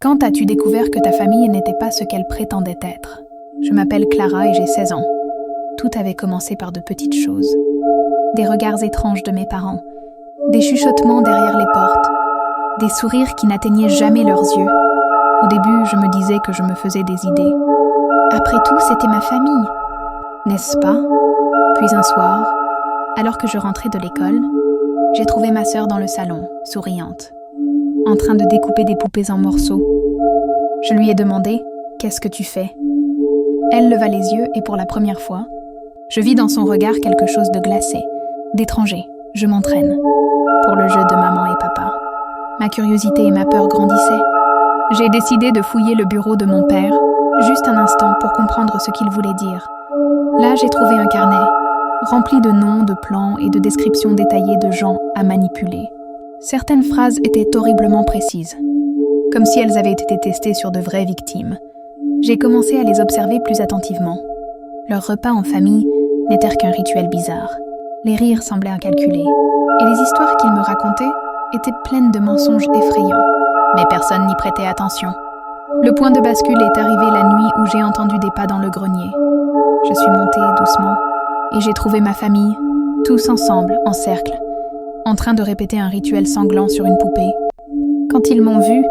Quand as-tu découvert que ta famille n'était pas ce qu'elle prétendait être? Je m'appelle Clara et j'ai 16 ans. Tout avait commencé par de petites choses. Des regards étranges de mes parents, des chuchotements derrière les portes, des sourires qui n'atteignaient jamais leurs yeux. Au début, je me disais que je me faisais des idées. Après tout, c'était ma famille, n'est-ce pas? Puis un soir, alors que je rentrais de l'école, j'ai trouvé ma sœur dans le salon, souriante, en train de découper des poupées en morceaux. Je lui ai demandé « Qu'est-ce que tu fais ?» Elle leva les yeux et pour la première fois, je vis dans son regard quelque chose de glacé, d'étranger. Je m'entraîne pour le jeu de maman et papa. Ma curiosité et ma peur grandissaient. J'ai décidé de fouiller le bureau de mon père, juste un instant pour comprendre ce qu'il voulait dire. Là, j'ai trouvé un carnet, rempli de noms, de plans et de descriptions détaillées de gens à manipuler. Certaines phrases étaient horriblement précises, comme si elles avaient été testées sur de vraies victimes. J'ai commencé à les observer plus attentivement. Leurs repas en famille n'étaient qu'un rituel bizarre. Les rires semblaient incalculés, et les histoires qu'ils me racontaient étaient pleines de mensonges effrayants. Mais personne n'y prêtait attention. Le point de bascule est arrivé la nuit où j'ai entendu des pas dans le grenier. Je suis montée doucement, et j'ai trouvé ma famille, tous ensemble, en cercle, en train de répéter un rituel sanglant sur une poupée. Quand ils m'ont vue,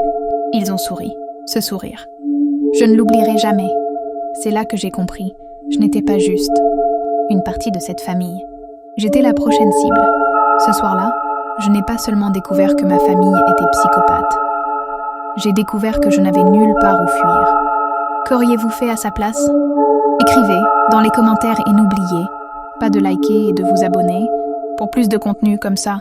ils ont souri, ce sourire. Je ne l'oublierai jamais. C'est là que j'ai compris, je n'étais pas juste une partie de cette famille. J'étais la prochaine cible. Ce soir-là, je n'ai pas seulement découvert que ma famille était psychopathe. J'ai découvert que je n'avais nulle part où fuir. Qu'auriez-vous fait à sa place? Écrivez dans les commentaires et n'oubliez pas de liker et de vous abonner pour plus de contenu comme ça.